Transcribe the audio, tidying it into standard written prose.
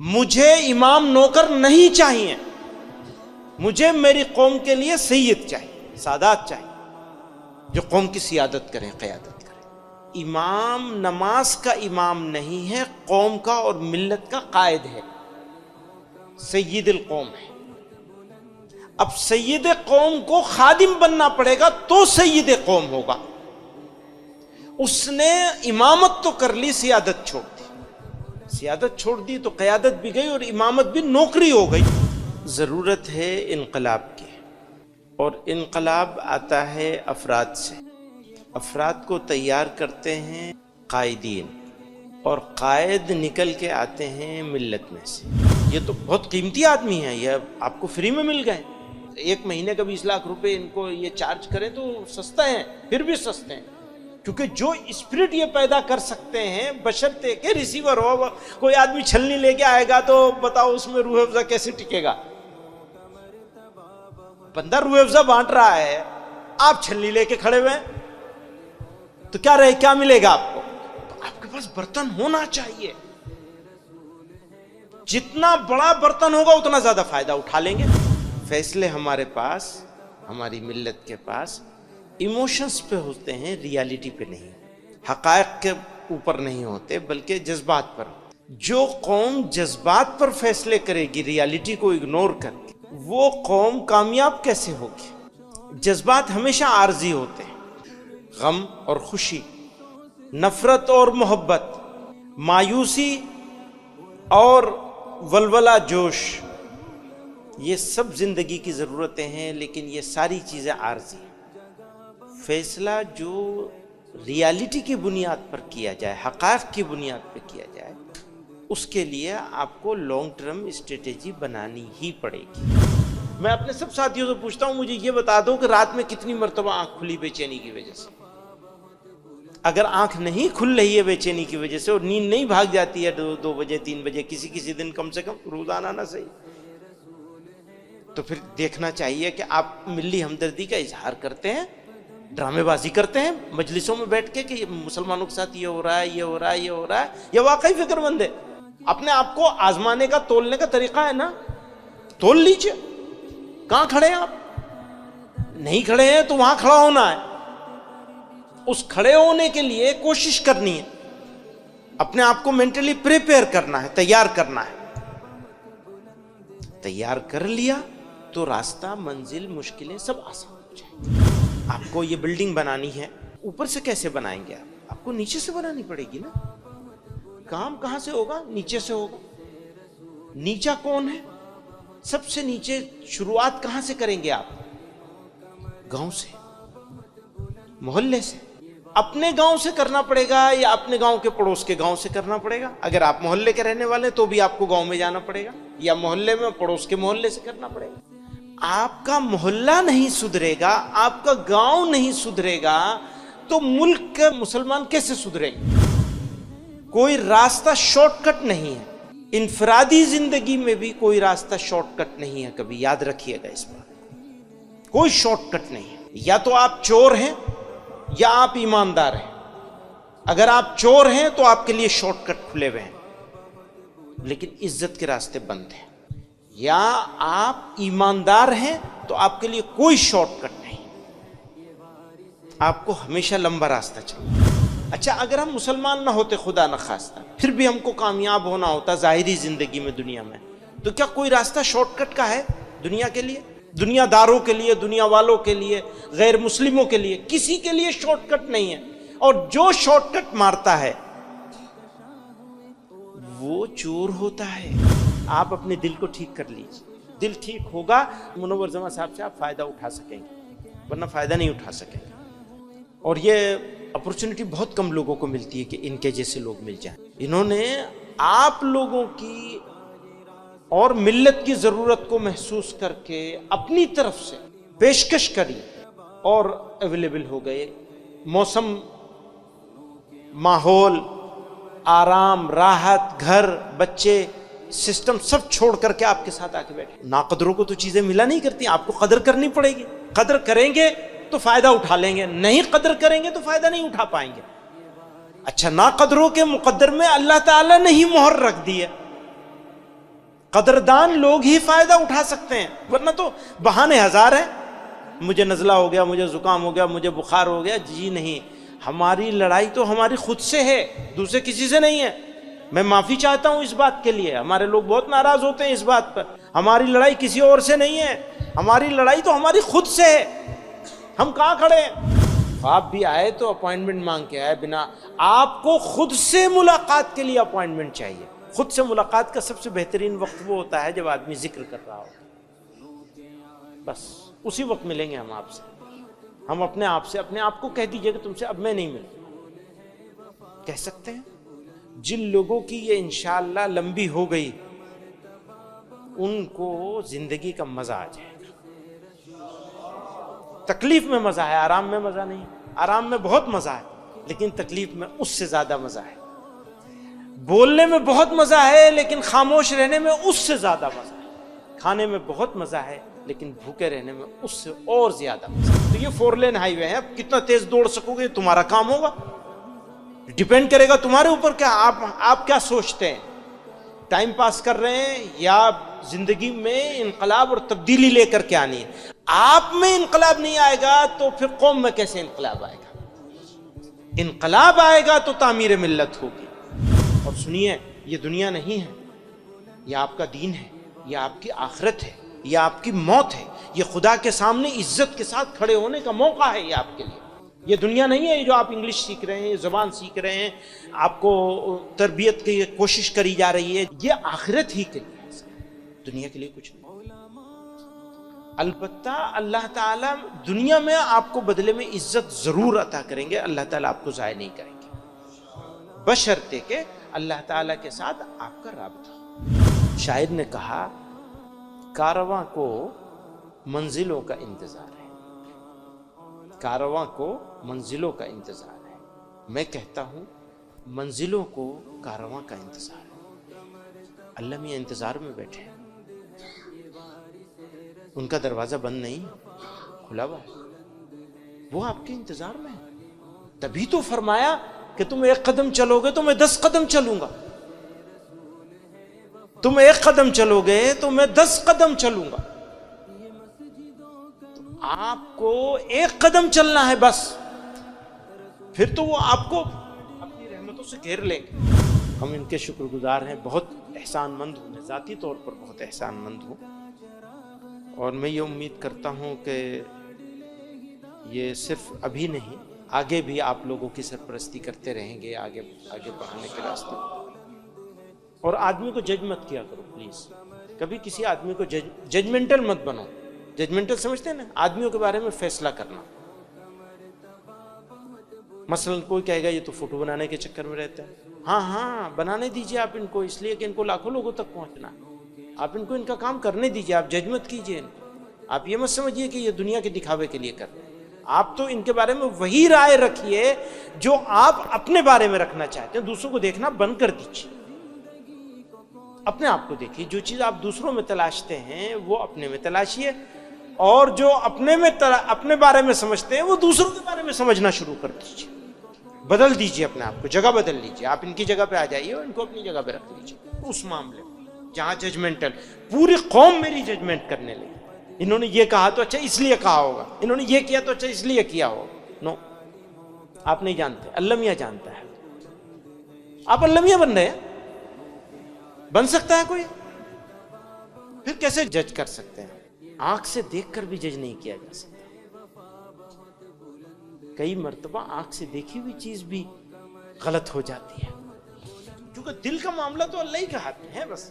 مجھے امام نوکر نہیں چاہیے، مجھے میری قوم کے لیے سید چاہیے، سادات چاہیے جو قوم کی سیادت کریں، قیادت کریں۔ امام نماز کا امام نہیں ہے، قوم کا اور ملت کا قائد ہے، سید القوم ہے۔ اب سید قوم کو خادم بننا پڑے گا تو سید قوم ہوگا۔ اس نے امامت تو کر لی، سیادت چھوڑ دی، سیادت چھوڑ دی تو قیادت بھی گئی اور امامت بھی نوکری ہو گئی۔ ضرورت ہے انقلاب کی، اور انقلاب آتا ہے افراد سے۔ افراد کو تیار کرتے ہیں قائدین، اور قائد نکل کے آتے ہیں ملت میں سے۔ یہ تو بہت قیمتی آدمی ہے، یہ آپ کو فری میں مل گئے۔ ایک مہینے کا 20 لاکھ روپے ان کو یہ چارج کریں تو سستا ہے، پھر بھی سستے ہیں، کیونکہ جو اسپرٹ یہ پیدا کر سکتے ہیں بشرطے کہ ریسیور ہو۔ کوئی آدمی چھلنی لے کے آئے گا تو بتاؤ اس میں روح افزا کیسے ٹکے گا؟ بندہ روح افزا بانٹ رہا ہے، آپ چھلنی لے کے کھڑے ہوئے تو کیا رہے، کیا ملے گا آپ کو؟ تو آپ کے پاس برتن ہونا چاہیے، جتنا بڑا برتن ہوگا اتنا زیادہ فائدہ اٹھا لیں گے۔ فیصلے ہمارے پاس، ہماری ملت کے پاس ایموشنز پہ ہوتے ہیں، ریالٹی پہ نہیں، حقائق کے اوپر نہیں ہوتے بلکہ جذبات پر۔ جو قوم جذبات پر فیصلے کرے گی ریالٹی کو اگنور کر کے، وہ قوم کامیاب کیسے ہوگی؟ جذبات ہمیشہ عارضی ہوتے ہیں، غم اور خوشی، نفرت اور محبت، مایوسی اور ولولہ جوش، یہ سب زندگی کی ضرورتیں ہیں، لیکن یہ ساری چیزیں عارضی ہیں۔ فیصلہ جو ریالٹی کی بنیاد پر کیا جائے، حقائق کی بنیاد پر کیا جائے، اس کے لیے آپ کو لانگ ٹرم اسٹریٹجی بنانی ہی پڑے گی۔ میں اپنے سب ساتھیوں سے پوچھتا ہوں، مجھے یہ بتا دو کہ رات میں کتنی مرتبہ آنکھ کھلی بے چینی کی وجہ سے؟ اگر آنکھ نہیں کھل رہی ہے بے چینی کی وجہ سے، اور نیند نہیں بھاگ جاتی ہے 2 بجے 3 بجے، کسی دن کم سے کم روزانہ نہ صحیح، تو پھر دیکھنا چاہیے کہ آپ ملی ہمدردی کا اظہار کرتے ہیں، ڈرامے بازی کرتے ہیں مجلسوں میں بیٹھ کے کہ مسلمانوں کے ساتھ یہ ہو رہا ہے، یہ ہو رہا ہے، یہ ہو رہا ہے، یہ واقعی فکر مند ہے۔ اپنے آپ کو آزمانے کا، تولنے کا طریقہ ہے نا، تول لیجئے۔ کہاں کھڑے ہیں آپ؟ نہیں کھڑے ہیں تو وہاں کھڑا ہونا ہے، اس کھڑے ہونے کے لیے کوشش کرنی ہے، اپنے آپ کو مینٹلی پریپیئر کرنا ہے، تیار کرنا ہے۔ تیار کر لیا تو راستہ، منزل، مشکلیں سب آسان ہو جائیں۔ آپ کو یہ بلڈنگ بنانی ہے، اوپر سے کیسے بنائیں گے آپ کو نیچے سے بنانی پڑے گی نا۔ کام کہاں سے ہوگا؟ نیچے سے ہوگا۔ نیچا کون ہے؟ سب سے نیچے شروعات کہاں سے کریں گے آپ؟ گاؤں سے، محلے سے۔ اپنے گاؤں سے کرنا پڑے گا یا اپنے گاؤں کے پڑوس کے گاؤں سے کرنا پڑے گا؟ اگر آپ محلے کے رہنے والے تو بھی آپ کو گاؤں میں جانا پڑے گا، یا محلے میں پڑوس کے محلے سے کرنا پڑے گا۔ آپ کا محلہ نہیں سدھرے گا، آپ کا گاؤں نہیں سدھرے گا تو ملک کے مسلمان کیسے سدھریں گے؟ کوئی راستہ شارٹ کٹ نہیں ہے، انفرادی زندگی میں بھی کوئی راستہ شارٹ کٹ نہیں ہے، کبھی یاد رکھیے گا اس بات، کوئی شارٹ کٹ نہیں ہے۔ یا تو آپ چور ہیں یا آپ ایماندار ہیں۔ اگر آپ چور ہیں تو آپ کے لیے شارٹ کٹ کھلے ہوئے ہیں، لیکن عزت کے راستے بند ہیں۔ یا آپ ایماندار ہیں تو آپ کے لیے کوئی شارٹ کٹ نہیں، آپ کو ہمیشہ لمبا راستہ چاہیے۔ اچھا، اگر ہم مسلمان نہ ہوتے، خدا نخواستہ، پھر بھی ہم کو کامیاب ہونا ہوتا ظاہری زندگی میں، دنیا میں، تو کیا کوئی راستہ شارٹ کٹ کا ہے دنیا کے لیے؟ دنیا داروں کے لیے، دنیا والوں کے لیے، غیر مسلموں کے لیے، کسی کے لیے شارٹ کٹ نہیں ہے۔ اور جو شارٹ کٹ مارتا ہے وہ چور ہوتا ہے۔ آپ اپنے دل کو ٹھیک کر لیجیے، دل ٹھیک ہوگا، منور زمان صاحب سے آپ فائدہ اٹھا سکیں گے، ورنہ فائدہ نہیں اٹھا سکیں گے۔ اور یہ اپرچونٹی بہت کم لوگوں کو ملتی ہے کہ ان کے جیسے لوگ مل جائیں۔ انہوں نے آپ لوگوں کی اور ملت کی ضرورت کو محسوس کر کے اپنی طرف سے پیشکش کری اور اویلیبل ہو گئے۔ موسم، ماحول، آرام، راحت، گھر، بچے، سسٹم سب چھوڑ کر کے آپ کے ساتھ آ کے بیٹھے۔ ناقدروں کو تو چیزیں ملا نہیں کرتی، آپ کو قدر کرنی پڑے گی۔ قدر کریں گے تو فائدہ اٹھا لیں گے، نہیں قدر کریں گے تو فائدہ نہیں اٹھا پائیں گے۔ اچھا، ناقدروں کے مقدر میں اللہ تعالیٰ نے ہی مہر رکھ دی ہے، قدردان لوگ ہی فائدہ اٹھا سکتے ہیں، ورنہ تو بہانے ہزار ہیں. مجھے نزلہ ہو گیا، مجھے زکام ہو گیا، مجھے بخار ہو گیا. جی نہیں، ہماری لڑائی تو ہماری خود سے ہے، دوسرے کسی سے نہیں ہے. میں معافی چاہتا ہوں اس بات کے لیے. ہمارے لوگ بہت ناراض ہوتے ہیں اس بات پر. ہماری لڑائی کسی اور سے نہیں ہے، ہماری لڑائی تو ہماری خود سے ہے. ہم کہاں کھڑے ہیں؟ آپ بھی آئے تو اپوائنٹمنٹ مانگ کے آئے بنا. آپ کو خود سے ملاقات کے لیے اپوائنٹمنٹ چاہیے. خود سے ملاقات کا سب سے بہترین وقت وہ ہوتا ہے جب آدمی ذکر کر رہا ہو. بس اسی وقت ملیں گے ہم آپ سے. ہم اپنے آپ کو کہہ دیجئے کہ تم سے اب میں نہیں ملوں. کہہ سکتے ہیں. جن لوگوں کی یہ انشاءاللہ لمبی ہو گئی ان کو زندگی کا مزہ آ جائے گا. تکلیف میں مزہ ہے، آرام میں مزہ نہیں. آرام میں بہت مزہ ہے لیکن تکلیف میں اس سے زیادہ مزہ ہے. بولنے میں بہت مزہ ہے لیکن خاموش رہنے میں اس سے زیادہ مزہ ہے. کھانے میں بہت مزہ ہے لیکن بھوکے رہنے میں اس سے اور زیادہ مزہ ہے. تو یہ 4 لین ہائی وے ہے. اب کتنا تیز دوڑ سکو گے تمہارا کام ہوگا، ڈیپینڈ کرے گا تمہارے اوپر. کیا آپ کیا سوچتے ہیں؟ ٹائم پاس کر رہے ہیں یا زندگی میں انقلاب اور تبدیلی لے کر کے آنی ہے؟ آپ میں انقلاب نہیں آئے گا تو پھر قوم میں کیسے انقلاب آئے گا؟ انقلاب آئے گا تو تعمیر ملت ہوگی. اور سنیے، یہ دنیا نہیں ہے، یہ آپ کا دین ہے، یہ آپ کی آخرت ہے، یہ آپ کی موت ہے. یہ خدا کے سامنے عزت کے ساتھ کھڑے ہونے کا موقع ہے یہ آپ کے لیے. یہ دنیا نہیں ہے جو آپ انگلش سیکھ رہے ہیں، زبان سیکھ رہے ہیں، آپ کو تربیت کی کوشش کری جا رہی ہے. یہ آخرت ہی کے لیے ہے، دنیا کے لیے کچھ نہیں. البتہ اللہ تعالیٰ دنیا میں آپ کو بدلے میں عزت ضرور عطا کریں گے. اللہ تعالیٰ آپ کو ضائع نہیں کریں گے، بشرطے کہ اللہ تعالیٰ کے ساتھ آپ کا رابطہ. شاعر نے کہا، کارواں کو منزلوں کا انتظار ہے. کارواں کو منزلوں کا انتظار ہے. میں کہتا ہوں منزلوں کو کارواں کا انتظار ہے. اللہ میاں انتظار میں بیٹھے ہیں، ان کا دروازہ بند نہیں، کھلا ہوا ہے. وہ آپ کے انتظار میں ہے. تبھی تو فرمایا کہ تم 1 قدم چلو گے تو میں 10 قدم چلوں گا. تم 1 قدم چلو گے تو میں 10 قدم چلوں گا. آپ کو 1 قدم چلنا ہے بس، پھر تو وہ آپ کو اپنی رحمتوں سے گھیر لیں گے. ہم ان کے شکر گزار ہیں، بہت احسان مند ہوں. میں ذاتی طور پر بہت احسان مند ہوں، اور میں یہ امید کرتا ہوں کہ یہ صرف ابھی نہیں، آگے بھی آپ لوگوں کی سرپرستی کرتے رہیں گے، آگے بڑھانے کے راستے. اور آدمی کو جج مت کیا کرو پلیز. کبھی کسی آدمی کو ججمنٹل مت بنو. ججمنٹل سمجھتے ہیں نا؟ آدمیوں کے بارے میں فیصلہ کرنا. مثلا کوئی کہے گا یہ تو فوٹو بنانے کے چکر میں رہتا ہے. ہاں بنانے دیجئے آپ ان کو، اس لیے کہ ان کو لاکھوں لوگوں تک پہنچنا ہے. آپ ان کو ان کا کام کرنے دیجئے، آپ جج مت کیجئے. آپ یہ مت سمجھیے کہ یہ دنیا کے دکھاوے کے لیے کر رہے ہیں. آپ تو ان کے بارے میں وہی رائے رکھیے جو آپ اپنے بارے میں رکھنا چاہتے ہیں. دوسروں کو دیکھنا بند کر دیجئے، اپنے آپ کو دیکھیے. جو چیز آپ دوسروں میں تلاشتے ہیں وہ اپنے میں تلاشیے، اور جو اپنے بارے میں سمجھتے ہیں وہ دوسروں کے بارے میں سمجھنا شروع کر دیجئے. بدل دیجئے اپنے آپ کو، جگہ بدل لیجئے. آپ ان کی جگہ پہ آ جائیے اور ان کو اپنی جگہ پہ رکھ لیجئے. اس معاملے میں جہاں ججمنٹل، پوری قوم میری ججمنٹ کرنے لگی. انہوں نے یہ کہا تو اچھا اس لیے کہا ہوگا، انہوں نے یہ کیا تو اچھا اس لیے کیا ہوگا. نو، آپ نہیں جانتے، اللہ میاں جانتا ہے. آپ اللہ میاں بن رہے ہیں. بن سکتا ہے کوئی؟ پھر کیسے جج کر سکتے ہیں؟ آنکھ سے دیکھ کر بھی جج نہیں کیا جا سکتا. کئی مرتبہ آنکھ سے دیکھی ہوئی چیز بھی غلط ہو جاتی ہے، کیونکہ دل کا معاملہ تو اللہ ہی کے ہاتھ میں ہے. بس